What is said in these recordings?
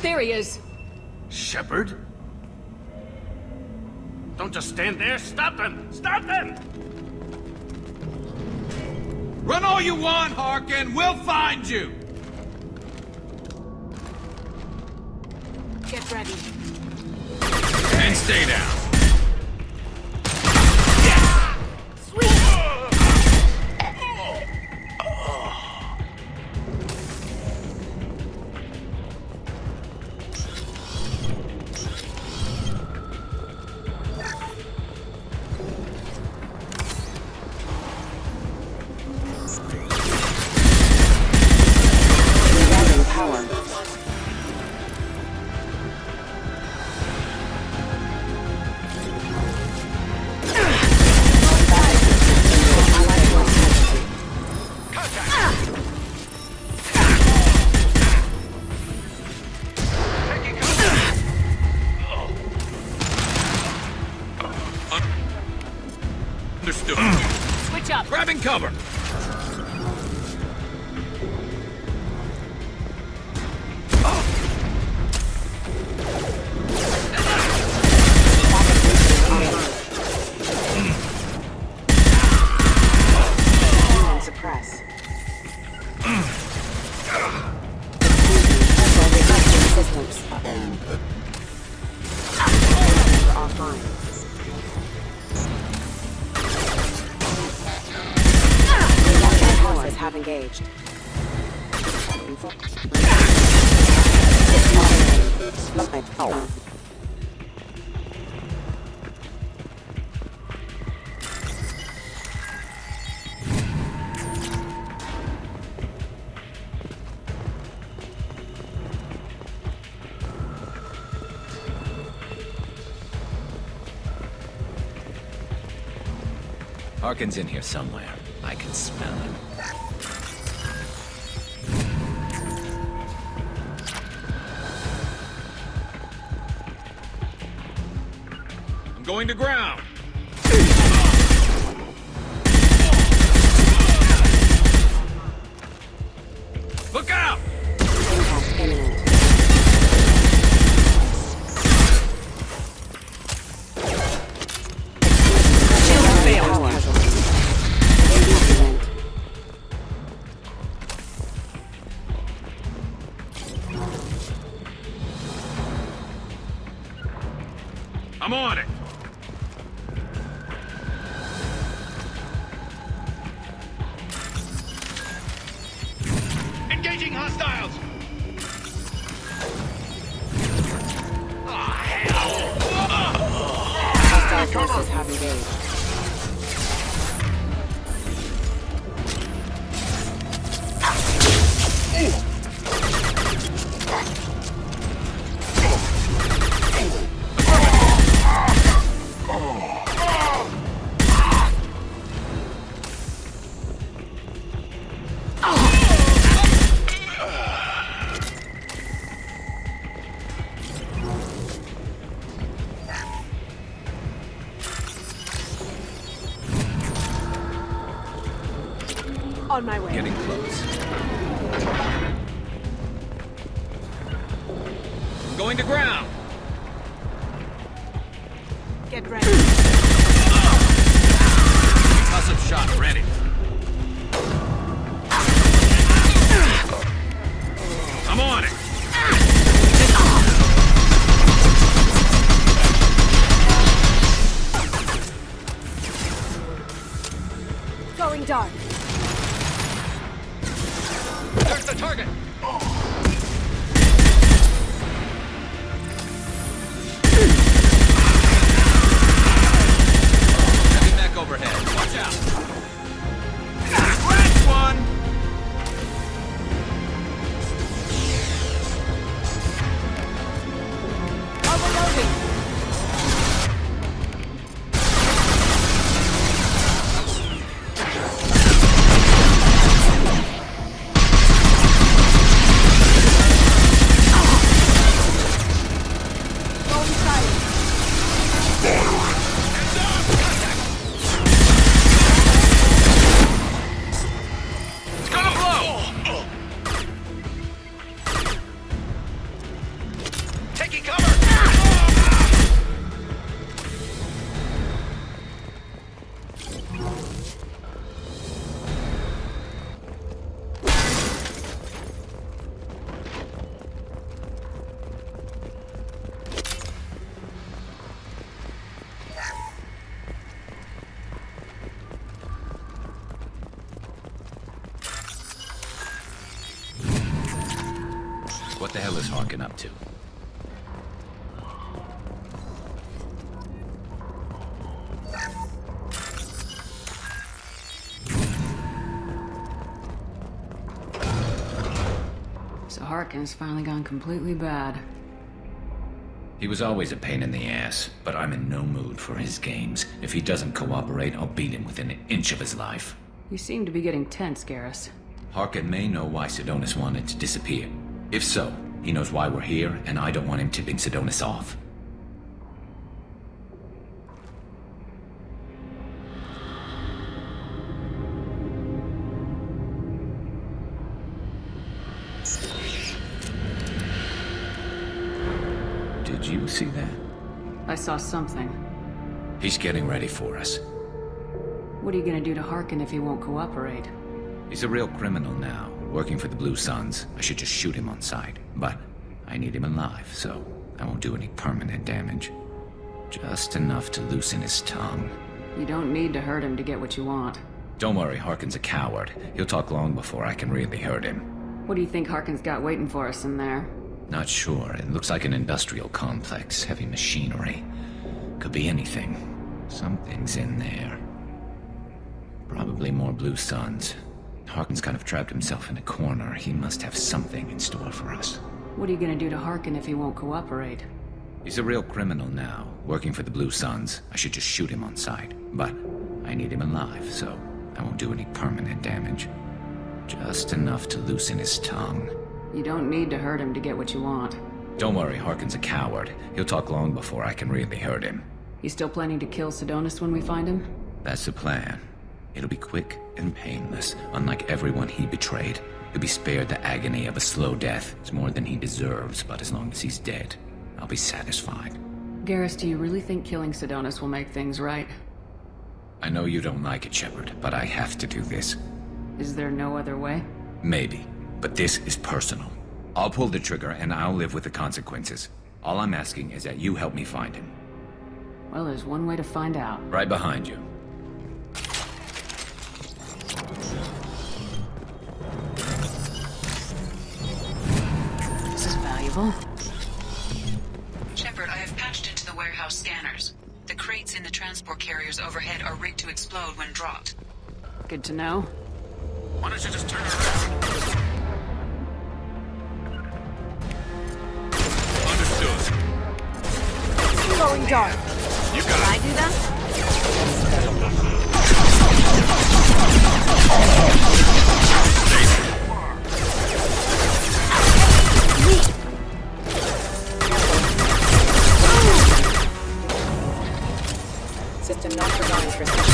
There he is. Shepard? Don't just stand there. Stop them! Stop them! Run all you want, Harkin. We'll find you. Get ready. And stay down. Understood. Switch up. Grabbing cover. Suppress. Offline. Powers have engaged. Harkin's in here somewhere. I can smell him. I'm going to ground. Look out! Impact imminent. I'm on it. Engaging hostiles. Hostile forces have engaged. On my way. Getting close. I'm going to ground. Get ready. Concussive shot ready. I'm on it. Going dark. There's the target! Heavy mech overhead. Watch out! Last one! Overloading. Going silent. It's gonna blow! Taking cover! What the hell is Harkin up to? So Harkin's finally gone completely bad. He was always a pain in the ass, but I'm in no mood for his games. If he doesn't cooperate, I'll beat him within an inch of his life. You seem to be getting tense, Garrus. Harkin may know why Sidonis wanted to disappear. If so, he knows why we're here, and I don't want him tipping Sidonis off. Did you see that? I saw something. He's getting ready for us. What are you gonna do to Harkin if he won't cooperate? He's a real criminal now, working for the Blue Suns. I should just shoot him on sight. But I need him alive, so I won't do any permanent damage. Just enough to loosen his tongue. You don't need to hurt him to get what you want. Don't worry, Harkin's a coward. He'll talk long before I can really hurt him. What do you think Harkin's got waiting for us in there? Not sure. It looks like an industrial complex. Heavy machinery. Could be anything. Something's in there. Probably more Blue Suns. Harkin's kind of trapped himself in a corner. He must have something in store for us. What are you gonna do to Harkin if he won't cooperate? He's a real criminal now, working for the Blue Suns. I should just shoot him on sight. But I need him alive, so I won't do any permanent damage. Just enough to loosen his tongue. You don't need to hurt him to get what you want. Don't worry, Harkin's a coward. He'll talk long before I can really hurt him. You still planning to kill Sidonis when we find him? That's the plan. It'll be quick and painless, unlike everyone he betrayed. He'll be spared the agony of a slow death. It's more than he deserves, but as long as he's dead, I'll be satisfied. Garrus, do you really think killing Sidonis will make things right? I know you don't like it, Shepard, but I have to do this. Is there no other way? Maybe, but this is personal. I'll pull the trigger and I'll live with the consequences. All I'm asking is that you help me find him. Well, there's one way to find out. Right behind you. This is valuable. Shepard, I have patched into the warehouse scanners. The crates in the transport carriers overhead are rigged to explode when dropped. Good to know. Why don't you just turn around? Understood. Going dark. You Can got I it. do that? System not designed for such.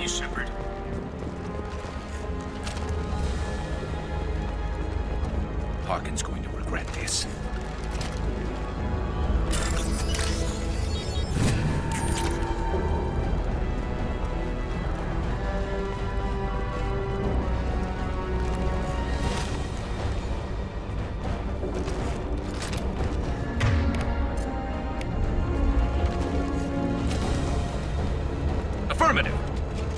you, Shepard. Harkin's going to regret this. Affirmative.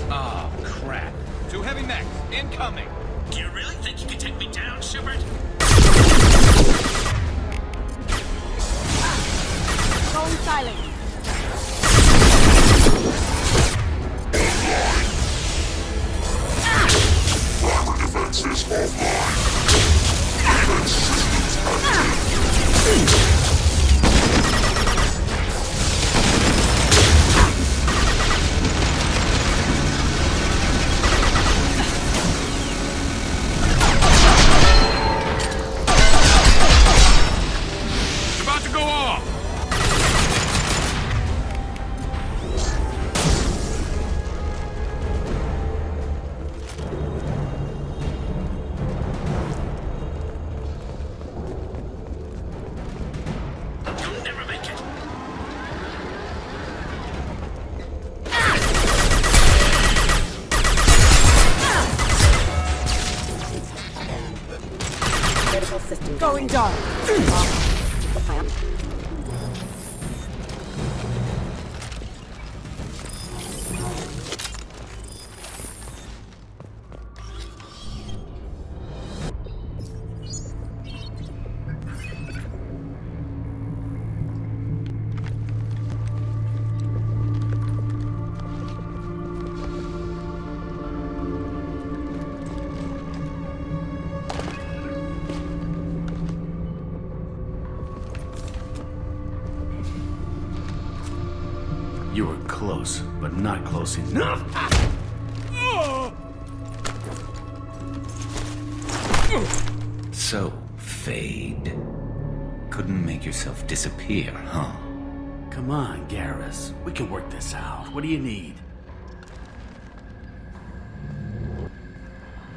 Oh, crap. Two heavy mechs, incoming. Do you really think you can take me down, Shepard? Going silent. It's about to go off. You'll never make it. Critical system Going dark. You were close, but not close enough. So, Fade. Couldn't make yourself disappear, huh? Come on, Garrus. We can work this out. What do you need?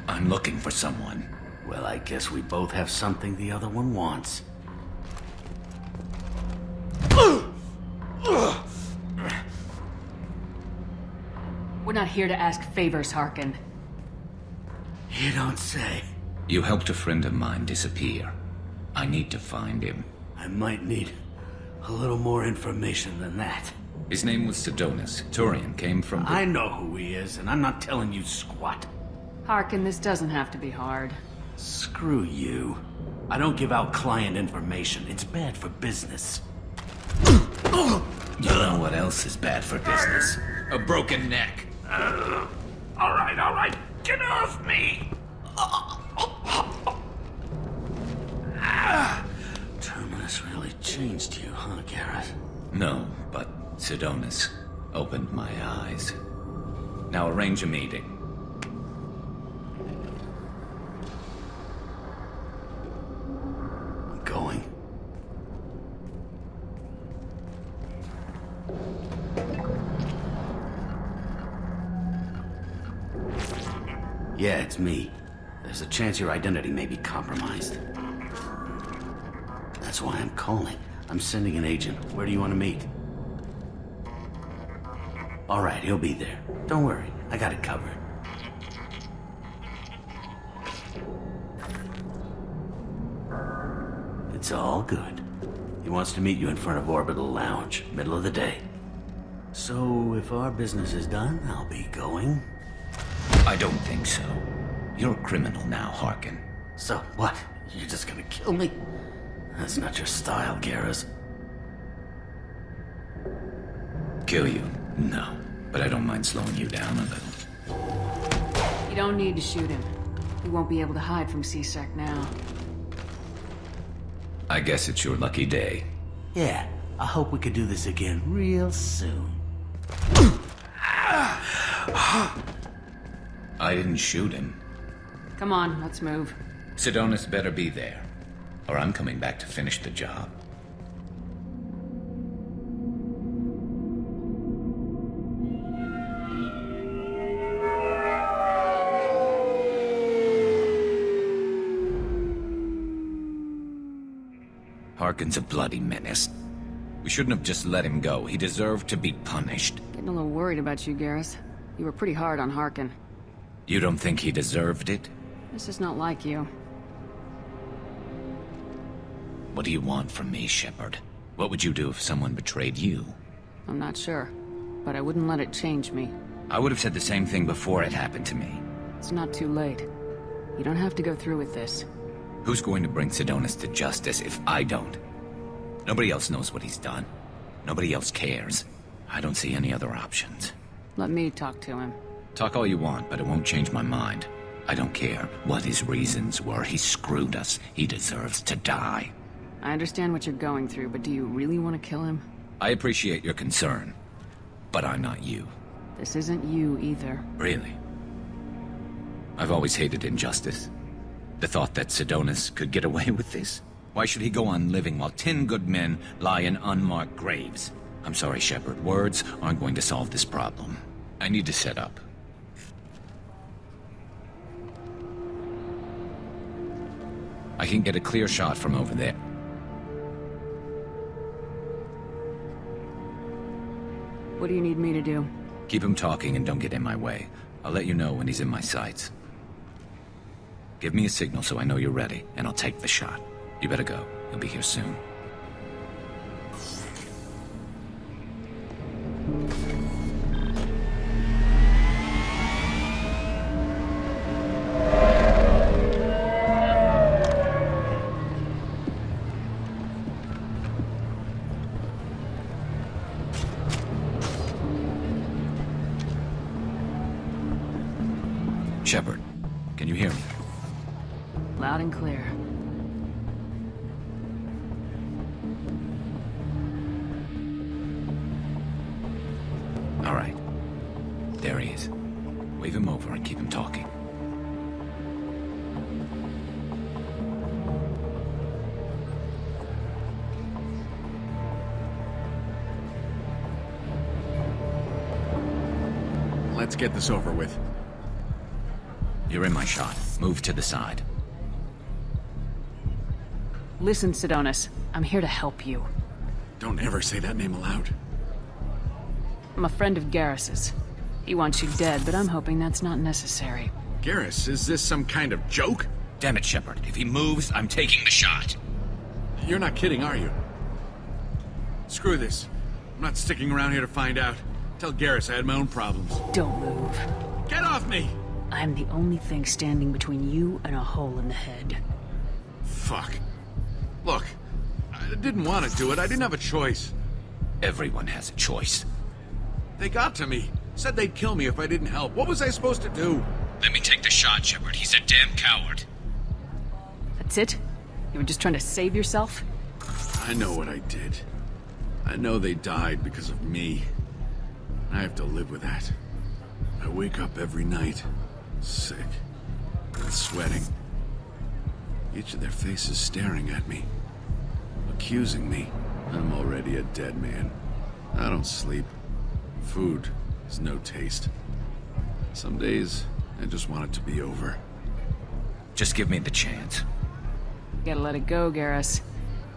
I'm looking for someone. Well, I guess we both have something the other one wants. We're not here to ask favors, Harkin. You don't say. You helped a friend of mine disappear. I need to find him. I might need a little more information than that. His name was Sidonis. Turian came from the... I know who he is, and I'm not telling you squat. Harkin, this doesn't have to be hard. Screw you. I don't give out client information. It's bad for business. You know what else is bad for business? A broken neck. All right. Get off me! Terminus really changed you, huh, Garrus? No, but Sidonis opened my eyes. Now arrange a meeting. I'm going. Yeah, it's me. There's a chance your identity may be compromised. That's why I'm calling. I'm sending an agent. Where do you want to meet? All right, he'll be there. Don't worry, I got it covered. It's all good. He wants to meet you in front of Orbital Lounge, middle of the day. So, if our business is done, I'll be going. I don't think so. You're a criminal now, Harkin. So, what? You're just gonna kill me? That's not your style, Garrus. Kill you? No. But I don't mind slowing you down a little. You don't need to shoot him. He won't be able to hide from C-Sec now. I guess it's your lucky day. Yeah, I hope we could do this again real soon. I didn't shoot him. Come on, let's move. Sidonis better be there, or I'm coming back to finish the job. Harkin's a bloody menace. We shouldn't have just let him go. He deserved to be punished. Getting a little worried about you, Garrus. You were pretty hard on Harkin. You don't think he deserved it? This is not like you. What do you want from me, Shepard? What would you do if someone betrayed you? I'm not sure, but I wouldn't let it change me. I would have said the same thing before it happened to me. It's not too late. You don't have to go through with this. Who's going to bring Sidonis to justice if I don't? Nobody else knows what he's done. Nobody else cares. I don't see any other options. Let me talk to him. Talk all you want, but it won't change my mind. I don't care what his reasons were. He screwed us. He deserves to die. I understand what you're going through, but do you really want to kill him? I appreciate your concern, but I'm not you. This isn't you either. Really? I've always hated injustice. The thought that Sidonis could get away with this? Why should he go on living while 10 good men lie in unmarked graves? I'm sorry, Shepard. Words aren't going to solve this problem. I need to set up. I can get a clear shot from over there. What do you need me to do? Keep him talking and don't get in my way. I'll let you know when he's in my sights. Give me a signal so I know you're ready, and I'll take the shot. You better go. He'll be here soon. Shepard, can you hear me? Loud and clear. All right. There he is. Wave him over and keep him talking. Let's get this over with. You're in my shot. Move to the side. Listen, Sidonis. I'm here to help you. Don't ever say that name aloud. I'm a friend of Garrus's. He wants you dead, but I'm hoping that's not necessary. Garrus, is this some kind of joke? Damn it, Shepard. If he moves, I'm taking the shot. You're not kidding, are you? Screw this. I'm not sticking around here to find out. Tell Garrus I had my own problems. Don't move. Get off me! I'm the only thing standing between you and a hole in the head. Fuck. Look, I didn't want to do it. I didn't have a choice. Everyone has a choice. They got to me. Said they'd kill me if I didn't help. What was I supposed to do? Let me take the shot, Shepard. He's a damn coward. That's it? You were just trying to save yourself? I know what I did. I know they died because of me. I have to live with that. I wake up every night, sick, and sweating. Each of their faces staring at me, accusing me. I'm already a dead man. I don't sleep. Food has no taste. Some days, I just want it to be over. Just give me the chance. You gotta let it go, Garrus.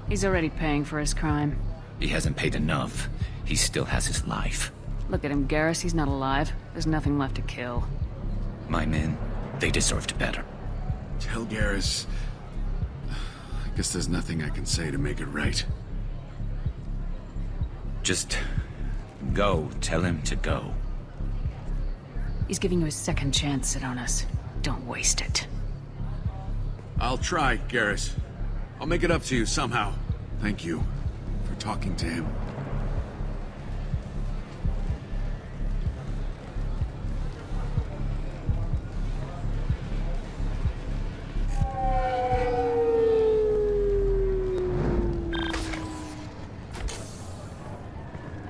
He's already paying for his crime. He hasn't paid enough. He still has his life. Look at him, Garrus. He's not alive. There's nothing left to kill. My men, they deserved better. Tell Garrus... I guess there's nothing I can say to make it right. Just go. Tell him to go. He's giving you a second chance, Sidonis. Don't waste it. I'll try, Garrus. I'll make it up to you somehow. Thank you for talking to him.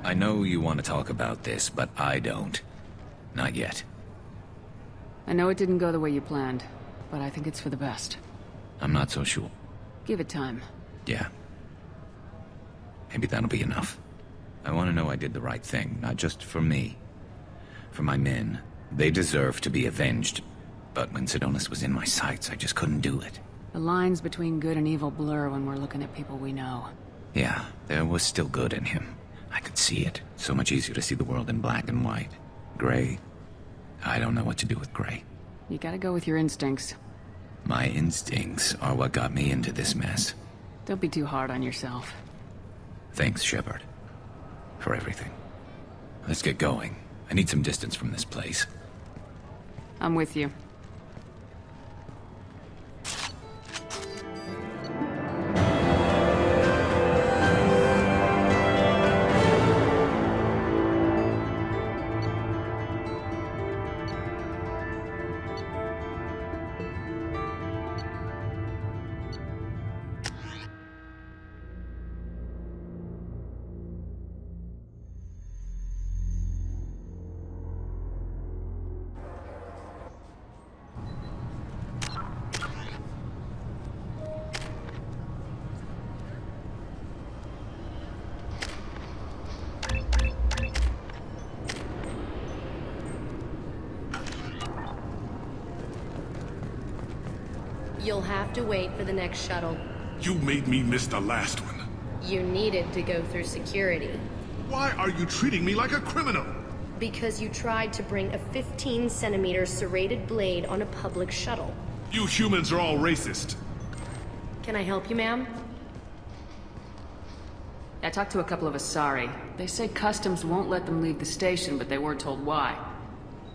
I know you want to talk about this, but I don't. Not yet. I know it didn't go the way you planned, but I think it's for the best. I'm not so sure. Give it time. Yeah. Maybe that'll be enough. I want to know I did the right thing, not just for me. For my men. They deserve to be avenged. But when Sidonis was in my sights, I just couldn't do it. The lines between good and evil blur when we're looking at people we know. Yeah, there was still good in him. I could see it. So much easier to see the world in black and white. Gray? I don't know what to do with gray. You gotta go with your instincts. My instincts are what got me into this mess. Don't be too hard on yourself. Thanks, Shepard. For everything. Let's get going. I need some distance from this place. I'm with you. You'll have to wait for the next shuttle. You made me miss the last one. You needed to go through security. Why are you treating me like a criminal? Because you tried to bring a 15-centimeter serrated blade on a public shuttle. You humans are all racist. Can I help you, ma'am? I talked to a couple of Asari. They say customs won't let them leave the station, but they weren't told why.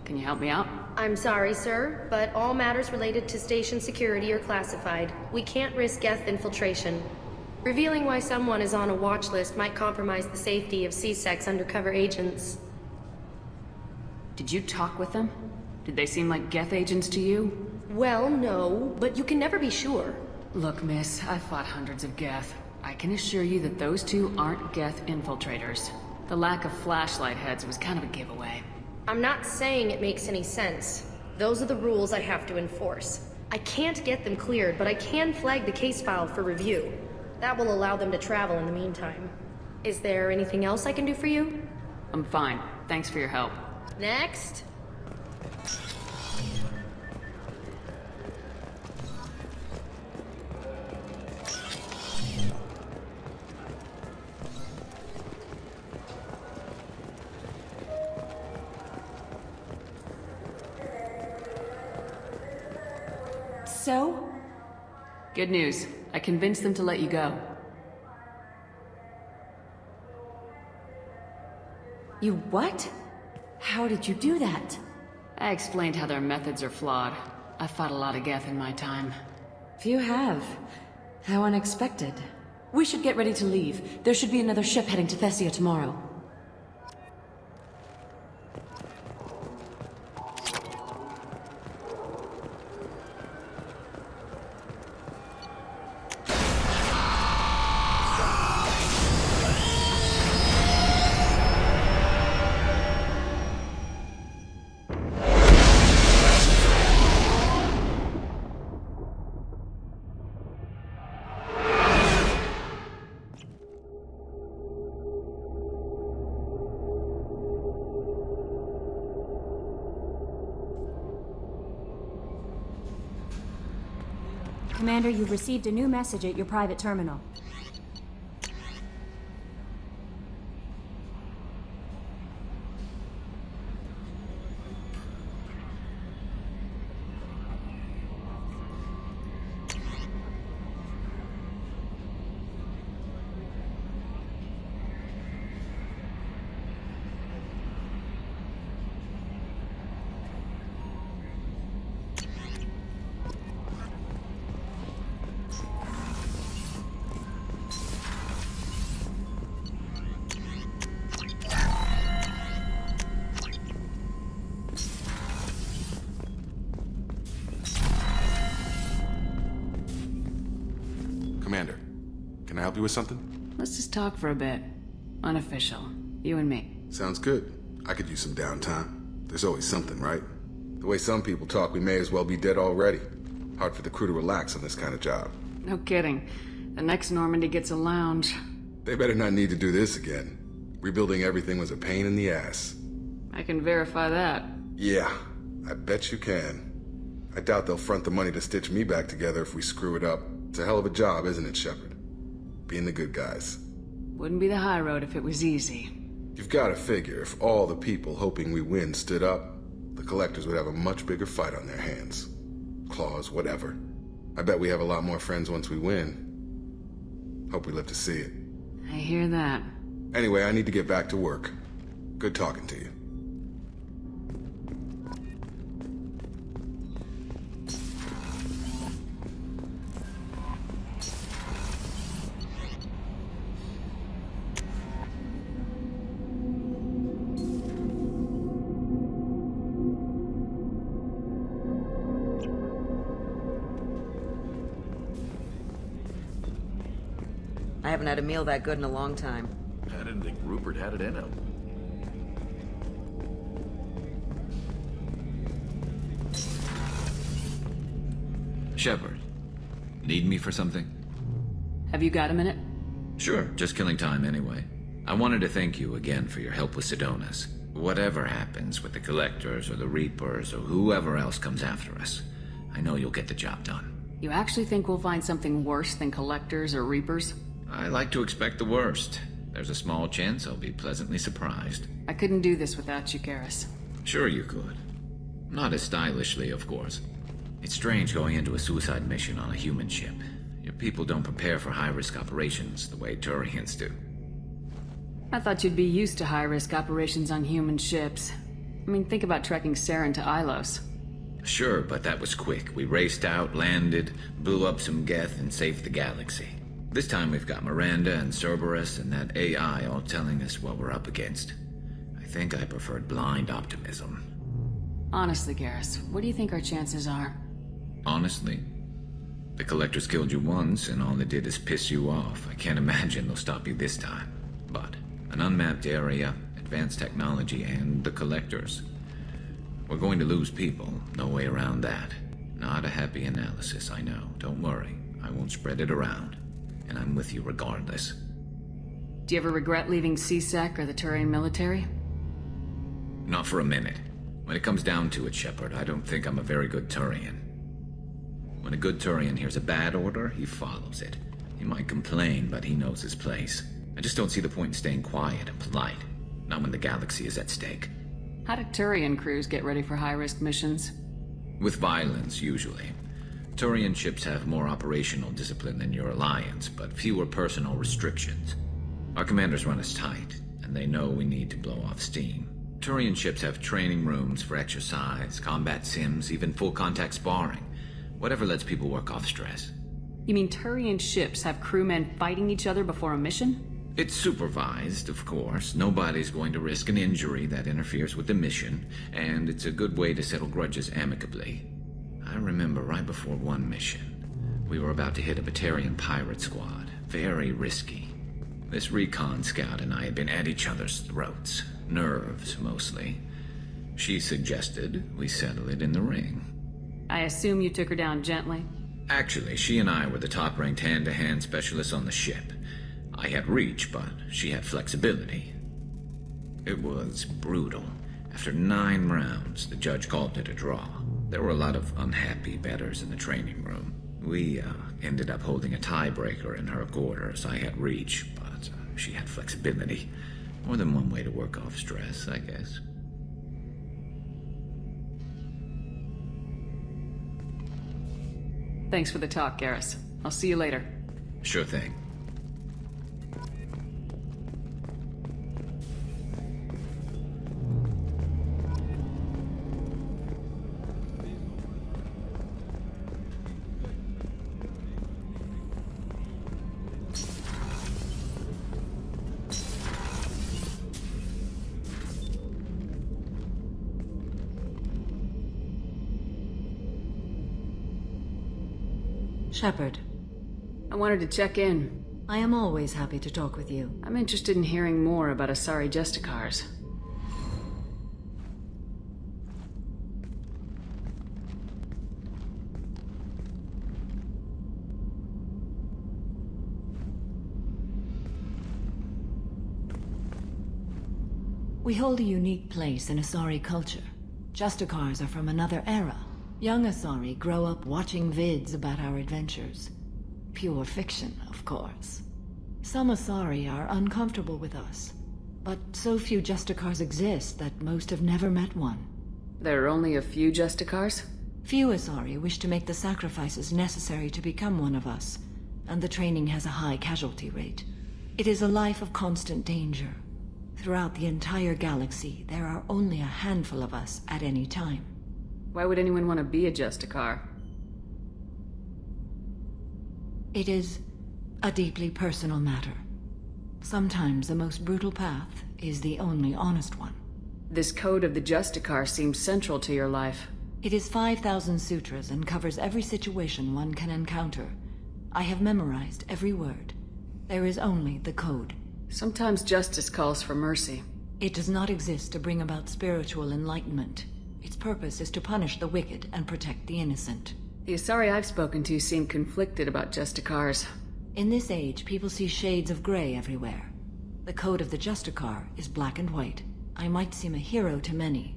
Can you help me out? I'm sorry, sir, but all matters related to station security are classified. We can't risk Geth infiltration. Revealing why someone is on a watch list might compromise the safety of C-Sec's undercover agents. Did you talk with them? Did they seem like Geth agents to you? Well, no, but you can never be sure. Look, miss, I've fought hundreds of Geth. I can assure you that those two aren't Geth infiltrators. The lack of flashlight heads was kind of a giveaway. I'm not saying it makes any sense. Those are the rules I have to enforce. I can't get them cleared, but I can flag the case file for review. That will allow them to travel in the meantime. Is there anything else I can do for you? I'm fine. Thanks for your help. Next. So? Good news. I convinced them to let you go. You what? How did you do that? I explained how their methods are flawed. I fought a lot of Geth in my time. You have. How unexpected. We should get ready to leave. There should be another ship heading to Thessia tomorrow. Commander, you've received a new message at your private terminal. Commander, can I help you with something? Let's just talk for a bit. Unofficial. You and me. Sounds good. I could use some downtime. There's always something, right? The way some people talk, we may as well be dead already. Hard for the crew to relax on this kind of job. No kidding. The next Normandy gets a lounge. They better not need to do this again. Rebuilding everything was a pain in the ass. I can verify that. Yeah, I bet you can. I doubt they'll front the money to stitch me back together if we screw it up. It's a hell of a job, isn't it, Shepard? Being the good guys. Wouldn't be the high road if it was easy. You've got to figure if all the people hoping we win stood up, the Collectors would have a much bigger fight on their hands. Claws, whatever. I bet we have a lot more friends once we win. Hope we live to see it. I hear that. Anyway, I need to get back to work. Good talking to you. I haven't had a meal that good in a long time. I didn't think Rupert had it in him. Shepard, need me for something? Have you got a minute? Sure, just killing time anyway. I wanted to thank you again for your help with Sidonis. Whatever happens with the Collectors or the Reapers or whoever else comes after us, I know you'll get the job done. You actually think we'll find something worse than Collectors or Reapers? I like to expect the worst. There's a small chance I'll be pleasantly surprised. I couldn't do this without you, Garrus. Sure you could. Not as stylishly, of course. It's strange going into a suicide mission on a human ship. Your people don't prepare for high-risk operations the way Turians do. I thought you'd be used to high-risk operations on human ships. I mean, think about trekking Saren to Ilos. Sure, but that was quick. We raced out, landed, blew up some Geth, and saved the galaxy. This time we've got Miranda and Cerberus and that AI all telling us what we're up against. I think I preferred blind optimism. Honestly, Garrus, what do you think our chances are? Honestly? The Collectors killed you once, and all they did is piss you off. I can't imagine they'll stop you this time. But an unmapped area, advanced technology, and the Collectors. We're going to lose people, no way around that. Not a happy analysis, I know. Don't worry, I won't spread it around. And I'm with you regardless. Do you ever regret leaving CSEC or the Turian military? Not for a minute. When it comes down to it, Shepard, I don't think I'm a very good Turian. When a good Turian hears a bad order, he follows it. He might complain, but he knows his place. I just don't see the point in staying quiet and polite. Not when the galaxy is at stake. How do Turian crews get ready for high-risk missions? With violence, usually. Turian ships have more operational discipline than your alliance, but fewer personal restrictions. Our commanders run us tight, and they know we need to blow off steam. Turian ships have training rooms for exercise, combat sims, even full-contact sparring. Whatever lets people work off stress. You mean Turian ships have crewmen fighting each other before a mission? It's supervised, of course. Nobody's going to risk an injury that interferes with the mission, and it's a good way to settle grudges amicably. I remember right before one mission, we were about to hit a Batarian pirate squad. Very risky. This recon scout and I had been at each other's throats. Nerves, mostly. She suggested we settle it in the ring. I assume you took her down gently? Actually, she and I were the top-ranked hand-to-hand specialists on the ship. I had reach, but she had flexibility. It was brutal. After 9 rounds, the judge called it a draw. There were a lot of unhappy bettors in the training room. We ended up holding a tiebreaker in her quarters. I had reach, but she had flexibility. More than one way to work off stress, I guess. Thanks for the talk, Garrus. I'll see you later. Sure thing. Shepard. I wanted to check in. I am always happy to talk with you. I'm interested in hearing more about Asari Justicars. We hold a unique place in Asari culture. Justicars are from another era. Young Asari grow up watching vids about our adventures. Pure fiction, of course. Some Asari are uncomfortable with us, but so few Justicars exist that most have never met one. There are only a few Justicars? Few Asari wish to make the sacrifices necessary to become one of us, and the training has a high casualty rate. It is a life of constant danger. Throughout the entire galaxy, there are only a handful of us at any time. Why would anyone want to be a Justicar? It is a deeply personal matter. Sometimes the most brutal path is the only honest one. This code of the Justicar seems central to your life. It is 5,000 sutras and covers every situation one can encounter. I have memorized every word. There is only the code. Sometimes justice calls for mercy. It does not exist to bring about spiritual enlightenment. Its purpose is to punish the wicked and protect the innocent. The Asari I've spoken to seem conflicted about Justicars. In this age, people see shades of gray everywhere. The code of the Justicar is black and white. I might seem a hero to many,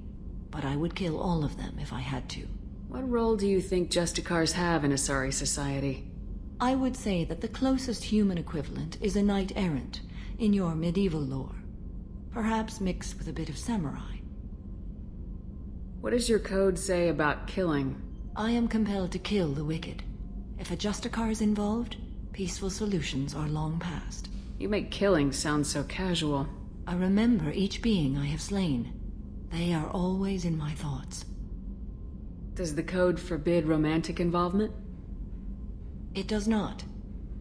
but I would kill all of them if I had to. What role do you think Justicars have in Asari society? I would say that the closest human equivalent is a knight-errant in your medieval lore. Perhaps mixed with a bit of samurai. What does your code say about killing? I am compelled to kill the wicked. If a Justicar is involved, peaceful solutions are long past. You make killing sound so casual. I remember each being I have slain. They are always in my thoughts. Does the code forbid romantic involvement? It does not.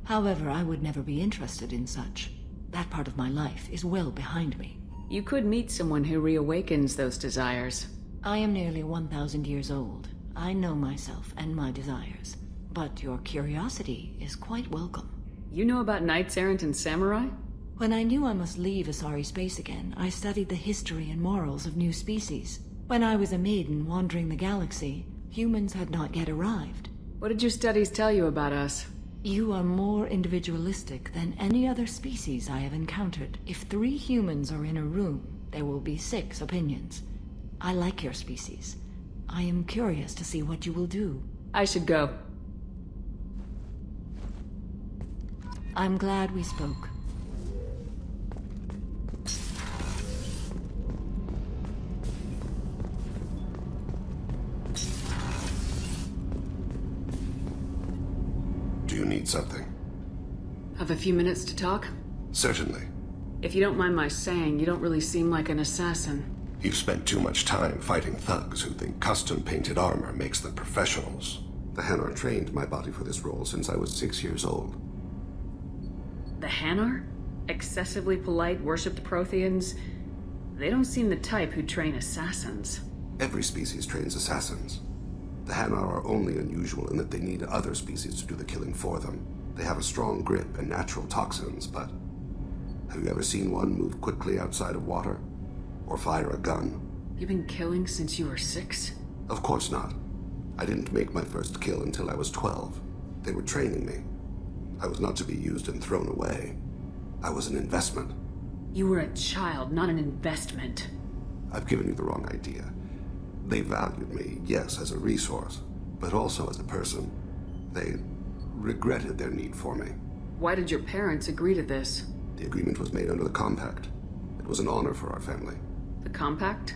However, I would never be interested in such. That part of my life is well behind me. You could meet someone who reawakens those desires. I am nearly 1,000 years old. I know myself and my desires. But your curiosity is quite welcome. You know about knights errant and samurai? When I knew I must leave Asari space again, I studied the history and morals of new species. When I was a maiden wandering the galaxy, humans had not yet arrived. What did your studies tell you about us? You are more individualistic than any other species I have encountered. If 3 humans are in a room, there will be 6 opinions. I like your species. I am curious to see what you will do. I should go. I'm glad we spoke. Do you need something? Have a few minutes to talk? Certainly. If you don't mind my saying, you don't really seem like an assassin. You've spent too much time fighting thugs who think custom-painted armor makes them professionals. The Hanar trained my body for this role since I was 6 years old. The Hanar? Excessively polite, worshipped Protheans? They don't seem the type who train assassins. Every species trains assassins. The Hanar are only unusual in that they need other species to do the killing for them. They have a strong grip and natural toxins, but have you ever seen one move quickly outside of water? Or fire a gun? You've been killing since you were 6? Of course not. I didn't make my first kill until I was 12. They were training me. I was not to be used and thrown away. I was an investment. You were a child, not an investment. I've given you the wrong idea. They valued me, yes, as a resource, but also as a person. They regretted their need for me. Why did your parents agree to this? The agreement was made under the Compact. It was an honor for our family. The Compact?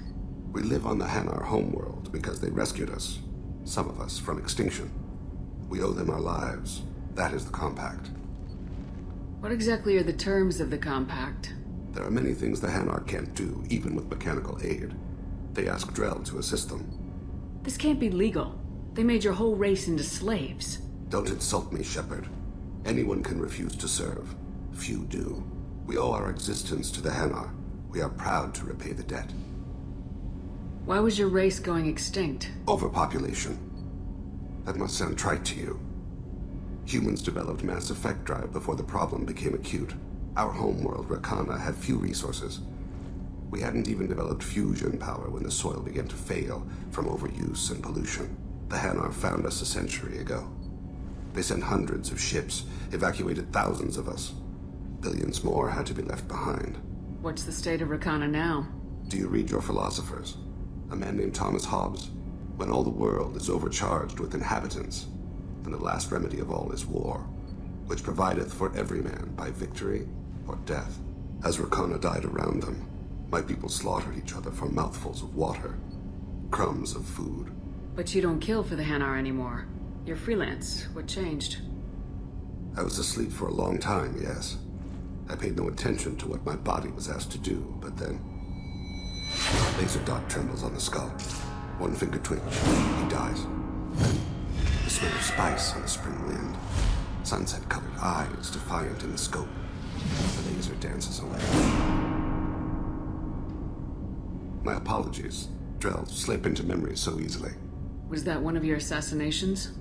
We live on the Hanar homeworld because they rescued us, some of us, from extinction. We owe them our lives. That is the Compact. What exactly are the terms of the Compact? There are many things the Hanar can't do, even with mechanical aid. They ask Drell to assist them. This can't be legal. They made your whole race into slaves. Don't insult me, Shepard. Anyone can refuse to serve. Few do. We owe our existence to the Hanar. We are proud to repay the debt. Why was your race going extinct? Overpopulation. That must sound trite to you. Humans developed mass effect drive before the problem became acute. Our homeworld, Rakana, had few resources. We hadn't even developed fusion power when the soil began to fail from overuse and pollution. The Hanar found us a century ago. They sent hundreds of ships, evacuated thousands of us. Billions more had to be left behind. What's the state of Rakana now? Do you read your philosophers? A man named Thomas Hobbes? When all the world is overcharged with inhabitants, then the last remedy of all is war, which provideth for every man by victory or death. As Rakana died around them, my people slaughtered each other for mouthfuls of water, crumbs of food. But you don't kill for the Hanar anymore. You're freelance. What changed? I was asleep for a long time, yes. I paid no attention to what my body was asked to do, but then... Laser dot trembles on the skull. One finger twitch. He dies. Then, the smell of spice on the spring wind. Sunset-colored eyes defiant in the scope. The laser dances away. My apologies. Drell slip into memory so easily. Was that one of your assassinations?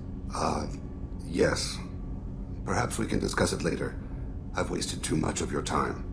Yes. Perhaps we can discuss it later. I've wasted too much of your time.